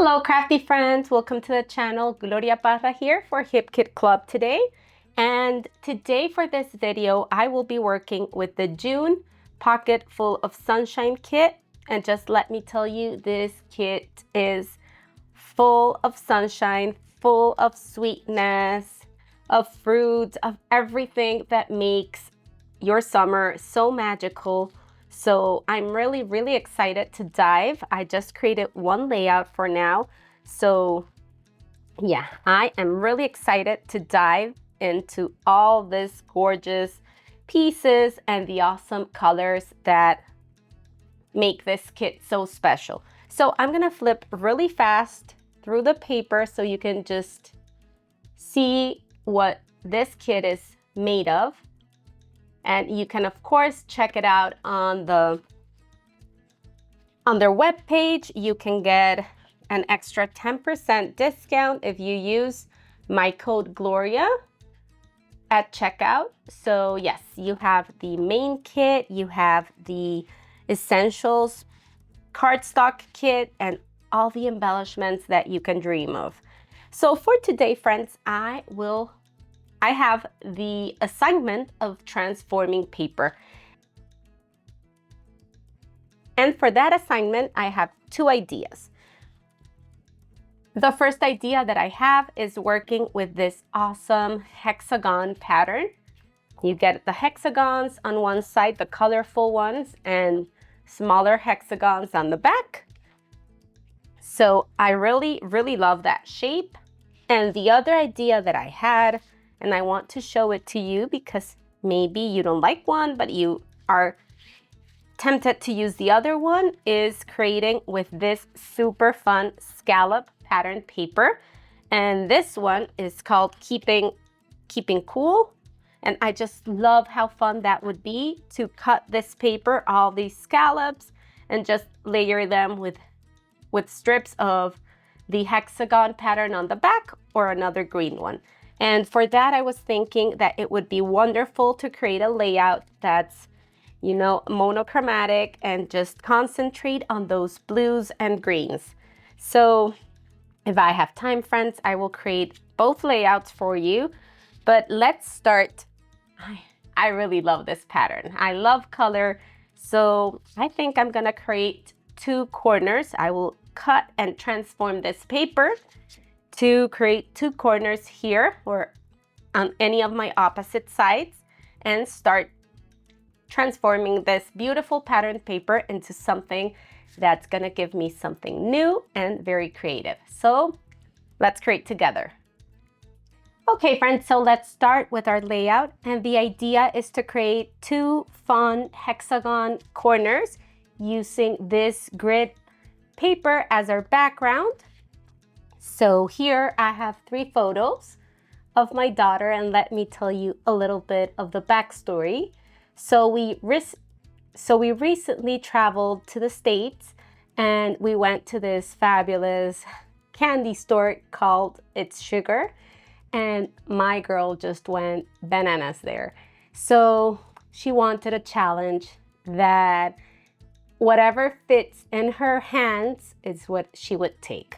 Hello crafty friends, welcome to the channel. Gloria Parra here for Hip Kit Club today. And today for this video, I will be working with the June Pocket Full of Sunshine kit. And just let me tell you, this kit is full of sunshine, full of sweetness, of fruits, of everything that makes your summer so magical. So I'm really excited to dive. I just created one layout for now. So yeah, I am really excited to dive into all these gorgeous pieces and the awesome colors that make this kit so special. So I'm gonna flip really fast through the paper so you can just see what this kit is made of. And you can, of course, check it out on their webpage. You can get an extra 10% discount if you use my code Gloria at checkout. So yes, you have the main kit, you have the essentials, cardstock kit, and all the embellishments that you can dream of. So for today, friends, I have the assignment of transforming paper. And for that assignment, I have two ideas. The first idea that I have is working with this awesome hexagon pattern. You get the hexagons on one side, the colorful ones, and smaller hexagons on the back. So I really love that shape. And the other idea that I had, and I want to show it to you because maybe you don't like one, but you are tempted to use the other one, is creating with this super fun scallop pattern paper. And this one is called Keeping Cool. And I just love how fun that would be to cut this paper, all these scallops, and just layer them with strips of the hexagon pattern on the back or another green one. And for that, I was thinking that it would be wonderful to create a layout that's, you know, monochromatic and just concentrate on those blues and greens. So if I have time, friends, I will create both layouts for you. But let's start. I really love this pattern. I love color. So I think I'm gonna create two corners. I will cut and transform this paper to create two corners here or on any of my opposite sides and start transforming this beautiful pattern paper into something that's gonna give me something new and very creative. So let's create together. Okay, friends, so let's start with our layout. And the idea is to create two fun hexagon corners using this grid paper as our background. So here I have 3 photos of my daughter, and let me tell you a little bit of the backstory. So we recently traveled to the States and we went to this fabulous candy store called It's Sugar, and my girl just went bananas there. So she wanted a challenge that whatever fits in her hands is what she would take.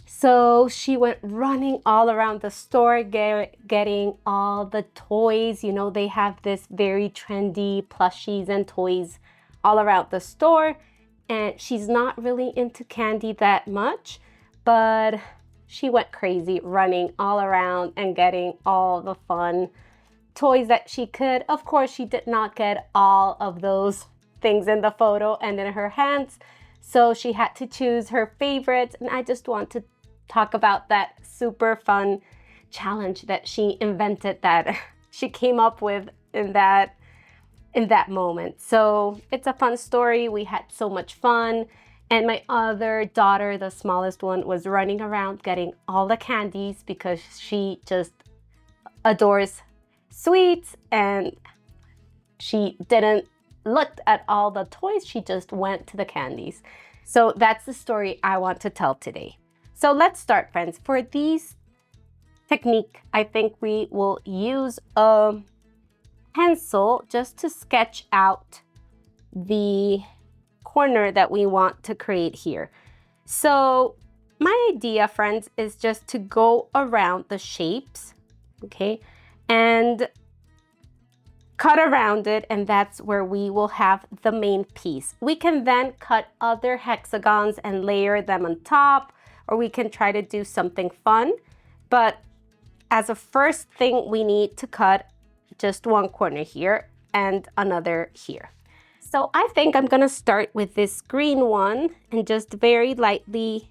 So she went running all around the store, getting all the toys. You know, they have this very trendy plushies and toys all around the store. And she's not really into candy that much, but she went crazy running all around and getting all the fun toys that she could. Of course, she did not get all of those things in the photo and in her hands. So she had to choose her favorites. And I just want to talk about that super fun challenge that she invented, that she came up with in that moment. So it's a fun story. We had so much fun. And my other daughter, the smallest one, was running around getting all the candies because she just adores sweets, and she didn't look at all the toys. She just went to the candies. So that's the story I want to tell today. So let's start, friends. For these technique, I think we will use a pencil just to sketch out the corner that we want to create here. So my idea, friends, is just to go around the shapes, okay, and cut around it, and that's where we will have the main piece. We can then cut other hexagons and layer them on top, or we can try to do something fun. But as a first thing, we need to cut just one corner here and another here. So I think I'm gonna start with this green one and just very lightly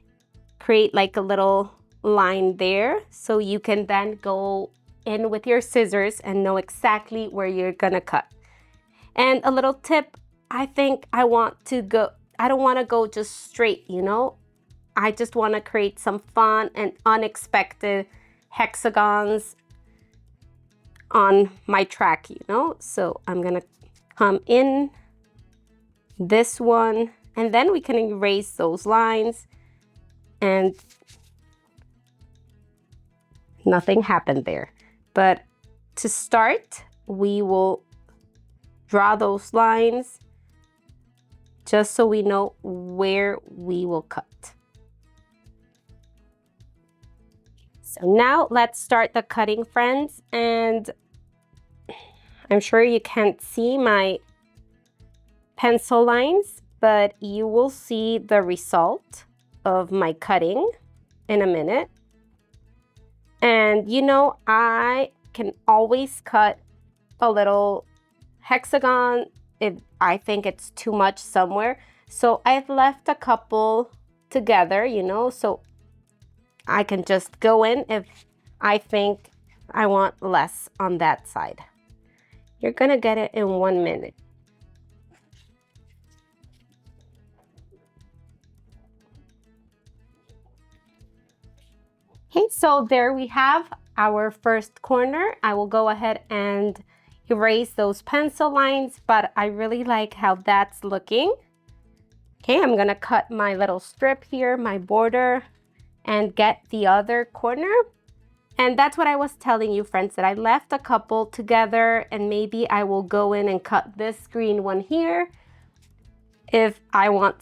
create like a little line there, so you can then go in with your scissors and know exactly where you're gonna cut. And a little tip, I think I don't want to go just straight, you know. I just want to create some fun and unexpected hexagons on my track, you know. So I'm gonna come in this one, and then we can erase those lines, and nothing happened there. But to start, we will draw those lines just so we know where we will cut. So now let's start the cutting, friends. And I'm sure you can't see my pencil lines, but you will see the result of my cutting in a minute. And you know, I can always cut a little hexagon if I think it's too much somewhere. So I've left a couple together, you know, so I can just go in if I think I want less on that side. You're gonna get it in 1 minute. Okay, so there we have our first corner. I will go ahead and erase those pencil lines, but I really like how that's looking. Okay, I'm gonna cut my little strip here, my border, and get the other corner. And that's what I was telling you, friends, that I left a couple together, and maybe I will go in and cut this green one here if I want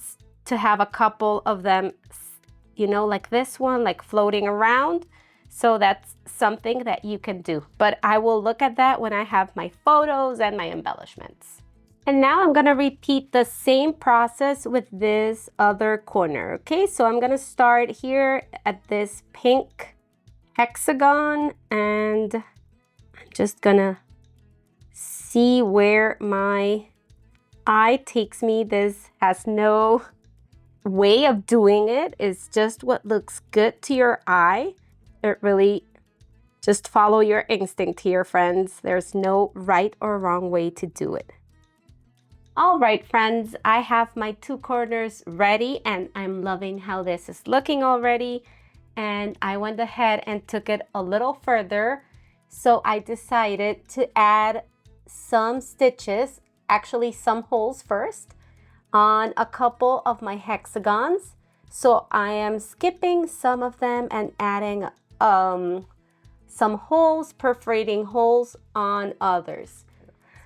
to have a couple of them, you know, like this one, like floating around. So that's something that you can do. But I will look at that when I have my photos and my embellishments. And now I'm gonna repeat the same process with this other corner, okay? So I'm gonna start here at this pink hexagon, and I'm just gonna see where my eye takes me. This has no way of doing it. It's just what looks good to your eye. It really just follow your instinct here, friends. There's no right or wrong way to do it. All right, friends, I have my two corners ready, and I'm loving how this is looking already. And I went ahead and took it a little further. So I decided to add some stitches, actually some holes first, on a couple of my hexagons. So I am skipping some of them and adding some holes, perforating holes on others.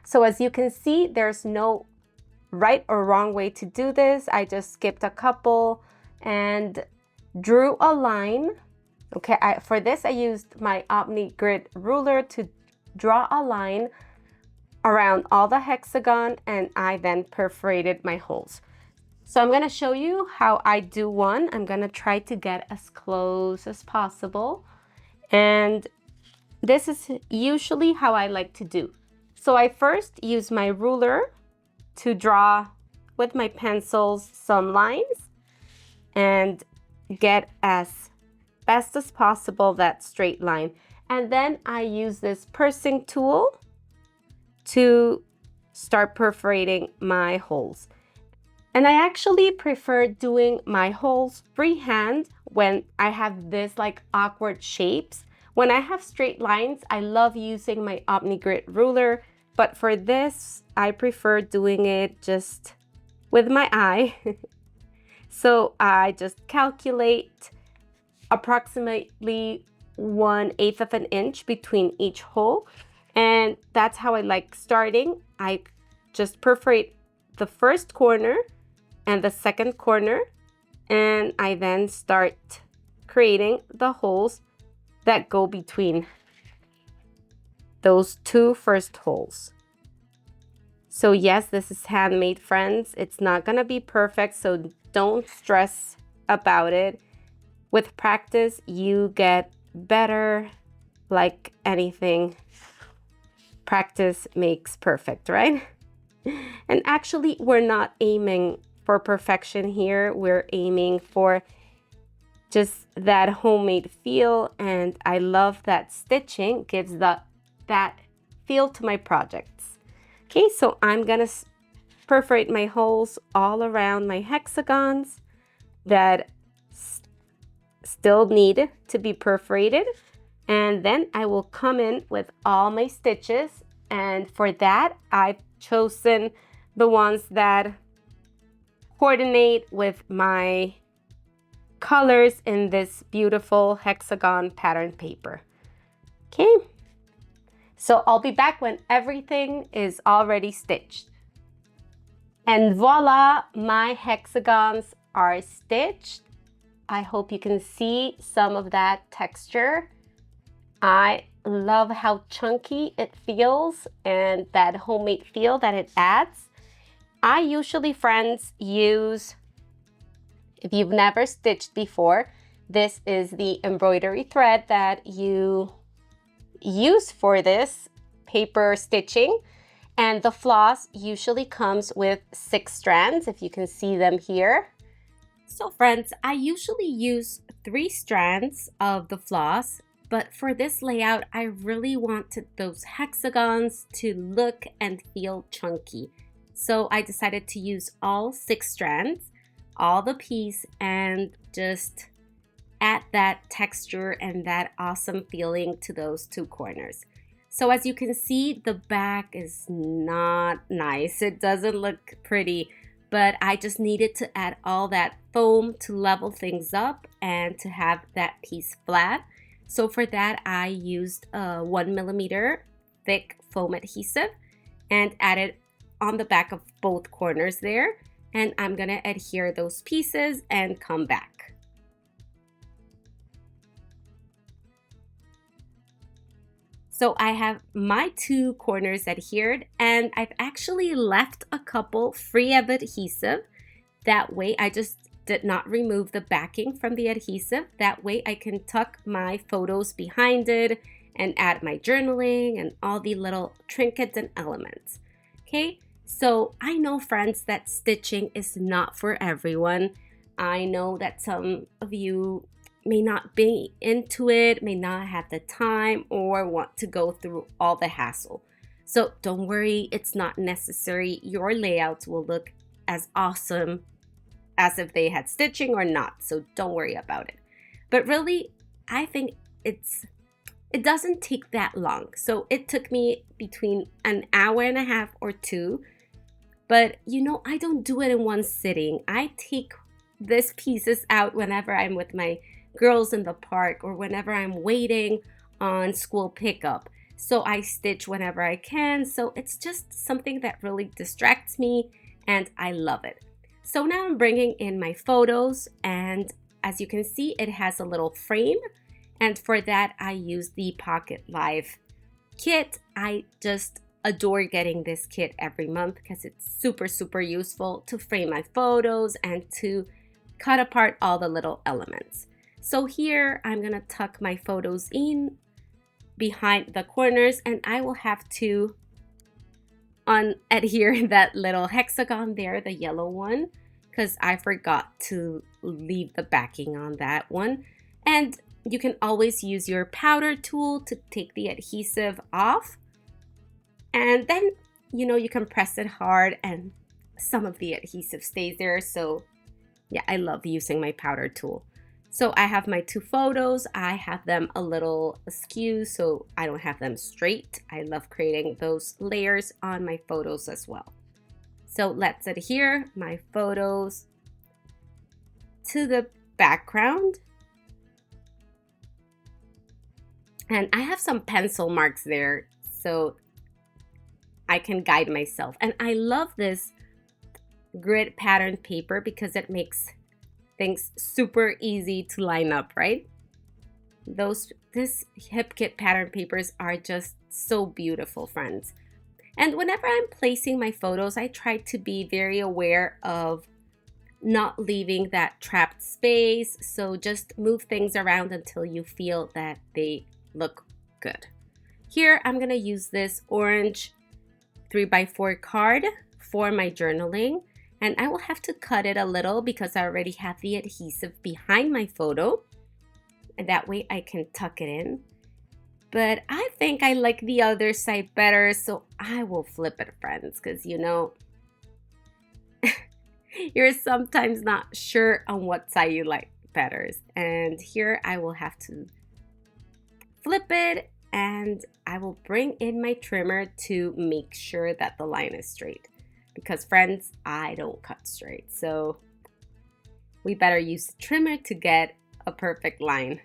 So as you can see, there's no right or wrong way to do this. I just skipped a couple and drew a line. Okay, for this I used my Omni Grid ruler to draw a line around all the hexagon, and I then perforated my holes. So I'm gonna show you how I do one. I'm gonna try to get as close as possible. And this is usually how I like to do. So I first use my ruler to draw with my pencils some lines and get as best as possible that straight line. And then I use this pursing tool to start perforating my holes. And I actually prefer doing my holes freehand when I have this like awkward shapes. When I have straight lines, I love using my Omni Grid ruler, but for this, I prefer doing it just with my eye. So I just calculate approximately 1/8 of an inch between each hole. And that's how I like starting. I just perforate the first corner and the second corner, and I then start creating the holes that go between those two first holes. So yes, this is handmade, friends. It's not gonna be perfect, so don't stress about it. With practice, you get better. Like anything, practice makes perfect, right? And actually, we're not aiming for perfection here. We're aiming for just that homemade feel, and I love that stitching gives that feel to my projects. Okay, so I'm gonna perforate my holes all around my hexagons that still need to be perforated, and then I will come in with all my stitches, and for that I've chosen the ones that coordinate with my colors in this beautiful hexagon pattern paper. Okay, so I'll be back when everything is already stitched. And voila, my hexagons are stitched. I hope you can see some of that texture. I love how chunky it feels and that homemade feel that it adds. I usually, friends, use, if you've never stitched before, this is the embroidery thread that you use for this paper stitching. And the floss usually comes with 6 strands, if you can see them here. So friends, I usually use 3 strands of the floss, but for this layout, I really wanted those hexagons to look and feel chunky. So I decided to use all 6 strands, all the piece, and just add that texture and that awesome feeling to those 2 corners. So as you can see, the back is not nice. It doesn't look pretty, but I just needed to add all that foam to level things up and to have that piece flat. So for that, I used a 1mm thick foam adhesive and added on the back of both corners there. And I'm gonna adhere those pieces and come back. So I have my 2 corners adhered, and I've actually left a couple free of adhesive. That way I just did not remove the backing from the adhesive. That way I can tuck my photos behind it and add my journaling and all the little trinkets and elements. Okay, so I know, friends, that stitching is not for everyone. I know that some of you may not be into it, may not have the time, or want to go through all the hassle. So don't worry, it's not necessary. Your layouts will look as awesome as if they had stitching or not, so don't worry about it. But really, I think it doesn't take that long. So it took me between an hour and a half or 2, but you know, I don't do it in one sitting. I take these pieces out whenever I'm with my girls in the park or whenever I'm waiting on school pickup. So I stitch whenever I can. So it's just something that really distracts me and I love it. So now I'm bringing in my photos, and as you can see, it has a little frame. And for that, I use the Pocket Live kit. I just adore getting this kit every month because it's super, super useful to frame my photos and to cut apart all the little elements. So here I'm gonna tuck my photos in behind the corners, and I will have to adhere that little hexagon there, the yellow one, because I forgot to leave the backing on that one. And you can always use your powder tool to take the adhesive off. And then, you know, you can press it hard and some of the adhesive stays there. So yeah, I love using my powder tool. So I have my 2 photos. I have them a little askew, so I don't have them straight. I love creating those layers on my photos as well. So let's adhere my photos to the background. And I have some pencil marks there so I can guide myself. And I love this grid pattern paper because it makes things super easy to line up, right? This Hip Kit pattern papers are just so beautiful, friends. And whenever I'm placing my photos, I try to be very aware of not leaving that trapped space. So just move things around until you feel that they look good. Here, I'm gonna use this orange 3x4 card for my journaling. And I will have to cut it a little because I already have the adhesive behind my photo. And that way I can tuck it in. But I think I like the other side better, so I will flip it, friends, because you know, you're sometimes not sure on what side you like better. And here I will have to flip it, and I will bring in my trimmer to make sure that the line is straight. Because friends, I don't cut straight, so we better use the trimmer to get a perfect line.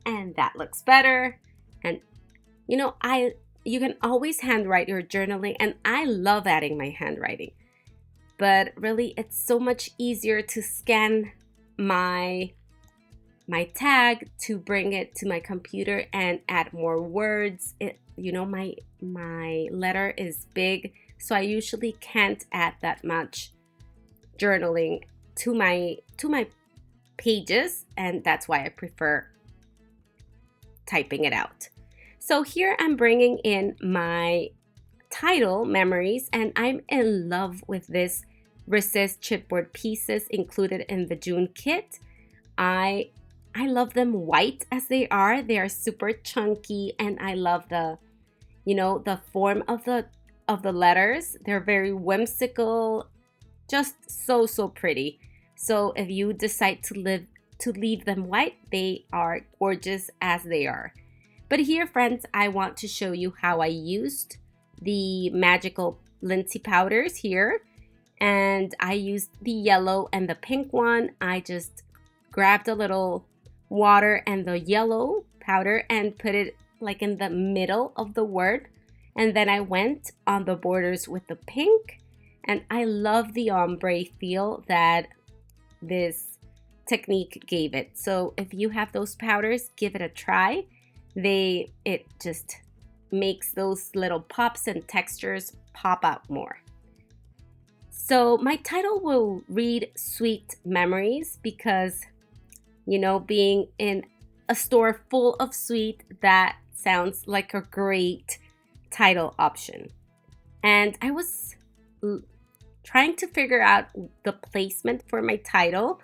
And that looks better. And you know, you can always handwrite your journaling, and I love adding my handwriting. But really, it's so much easier to scan my tag to bring it to my computer and add more words. You know, my letter is big, so I usually can't add that much journaling to my pages, and that's why I prefer typing it out. So here I'm bringing in my title, Memories, and I'm in love with this resist chipboard pieces included in the June kit. I love them white as they are. They are super chunky, and I love the, you know, the form of the letters. They're very whimsical, just so pretty. So if you decide to leave them white, they are gorgeous as they are. But here, friends, I want to show you how I used the magical Lindsay powders here. And I used the yellow and the pink one. I just grabbed a little water and the yellow powder and put it like in the middle of the word. And then I went on the borders with the pink. And I love the ombre feel that this technique gave it. So if you have those powders, give it a try. It just makes those little pops and textures pop out more. So my title will read Sweet Memories because, you know, being in a store full of sweet, that sounds like a great title option. And I was trying to figure out the placement for my title,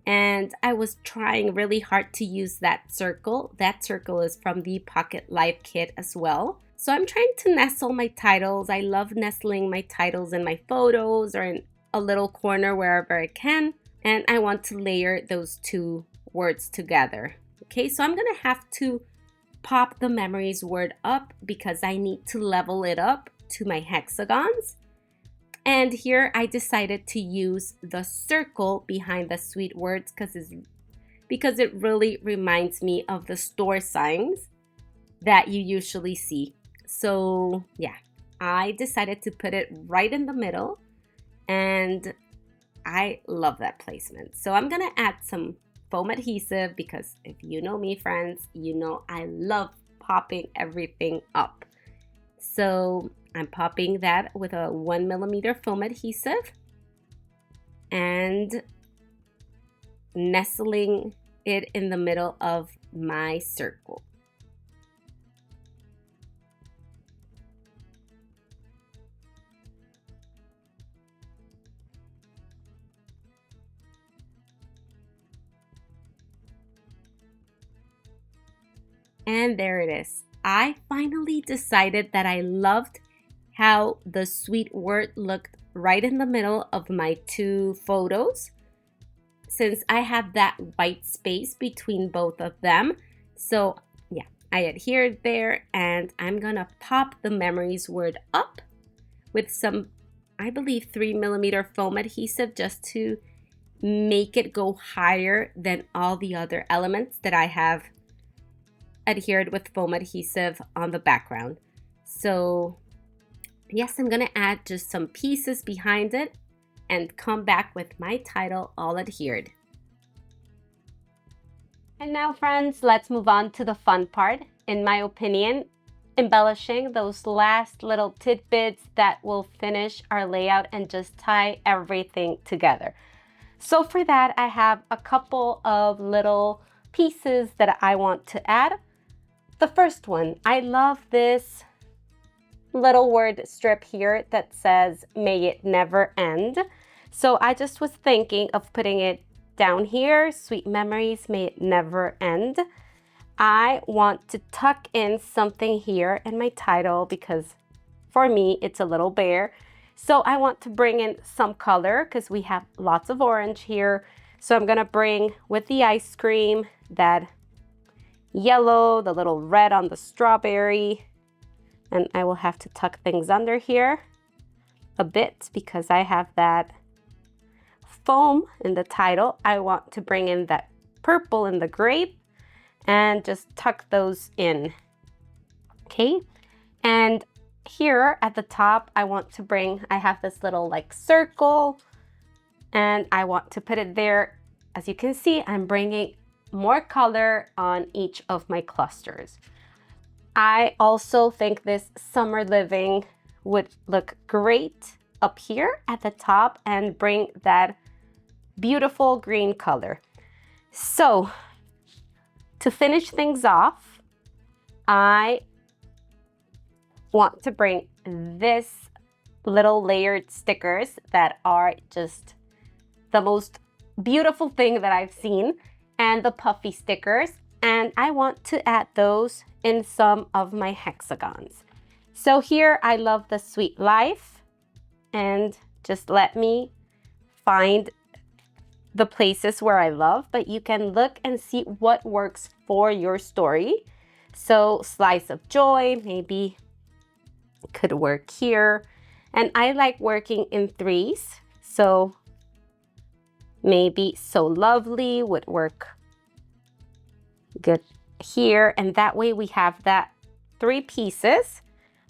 and I was trying really hard to use that circle. That circle is from the Pocket Life kit as well. So I'm trying to nestle my titles. I love nestling my titles in my photos or in a little corner wherever I can. And I want to layer those two words together. Okay, so I'm gonna have to pop the Memories word up because I need to level it up to my hexagons. And here I decided to use the circle behind the sweet words because it really reminds me of the store signs that you usually see. So yeah, I decided to put it right in the middle, and I love that placement. So I'm gonna add some foam adhesive because if you know me, friends, you know I love popping everything up. So I'm popping that with a 1mm foam adhesive and nestling it in the middle of my circle. And there it is. I finally decided that I loved how the sweet word looked right in the middle of my two photos, since I have that white space between both of them. So yeah, I adhered there, and I'm gonna pop the Memories word up with some, I believe, 3mm foam adhesive just to make it go higher than all the other elements that I have adhered with foam adhesive on the background. So yes, I'm gonna add just some pieces behind it and come back with my title all adhered. And now, friends, let's move on to the fun part. In my opinion, embellishing those last little tidbits that will finish our layout and just tie everything together. So for that, I have a couple of little pieces that I want to add. The first one, I love this little word strip here that says, "May it never end." So I just was thinking of putting it down here, "Sweet memories, may it never end." I want to tuck in something here in my title because for me, it's a little bare. So I want to bring in some color because we have lots of orange here. So I'm gonna bring with the ice cream that yellow, the little red on the strawberry, and I will have to tuck things under here a bit because I have that foam in the title. I want to bring in that purple in the grape and just tuck those in. Okay, and here at the top, I have this little like circle and I want to put it there. As you can see, I'm bringing more color on each of my clusters. I also think this summer living would look great up here at the top and bring that beautiful green color. So to finish things off, I want to bring this little layered stickers that are just the most beautiful thing that I've seen, and the puffy stickers, and I want to add those in some of my hexagons. So here I love the sweet life, and just let me find the places where I love, but you can look and see what works for your story. So slice of joy, maybe could work here. And I like working in threes. So maybe so lovely would work good here. And that way we have that 3 pieces.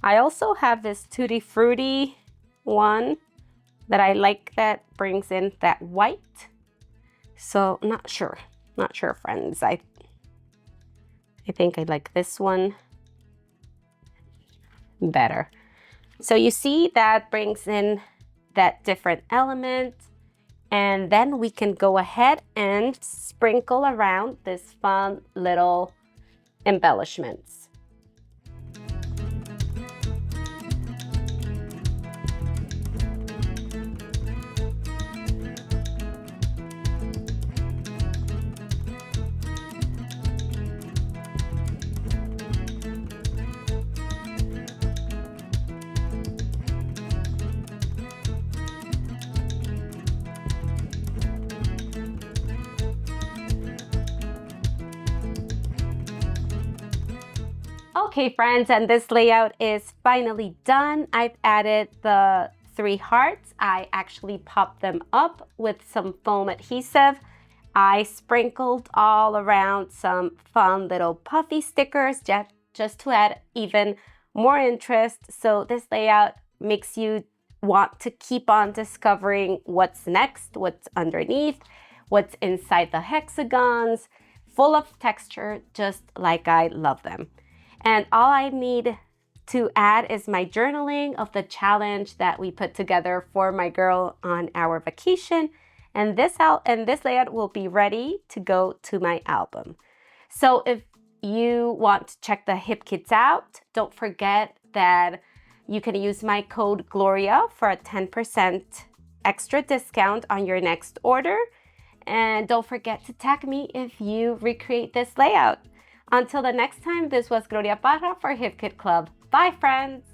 I also have this Tutti Frutti one that I like that brings in that white. So not sure friends. I think I like this one better. So you see that brings in that different element, and then we can go ahead and sprinkle around this fun little embellishments. Okay, friends, and this layout is finally done. I've added the 3 hearts. I actually popped them up with some foam adhesive. I sprinkled all around some fun little puffy stickers just to add even more interest. So this layout makes you want to keep on discovering what's next, what's underneath, what's inside the hexagons, full of texture, just like I love them. And all I need to add is my journaling of the challenge that we put together for my girl on our vacation. And this layout will be ready to go to my album. So if you want to check the hip kits out, don't forget that you can use my code Gloria for a 10% extra discount on your next order. And don't forget to tag me if you recreate this layout. Until the next time, this was Gloria Parra for Hip Kit Club. Bye, friends!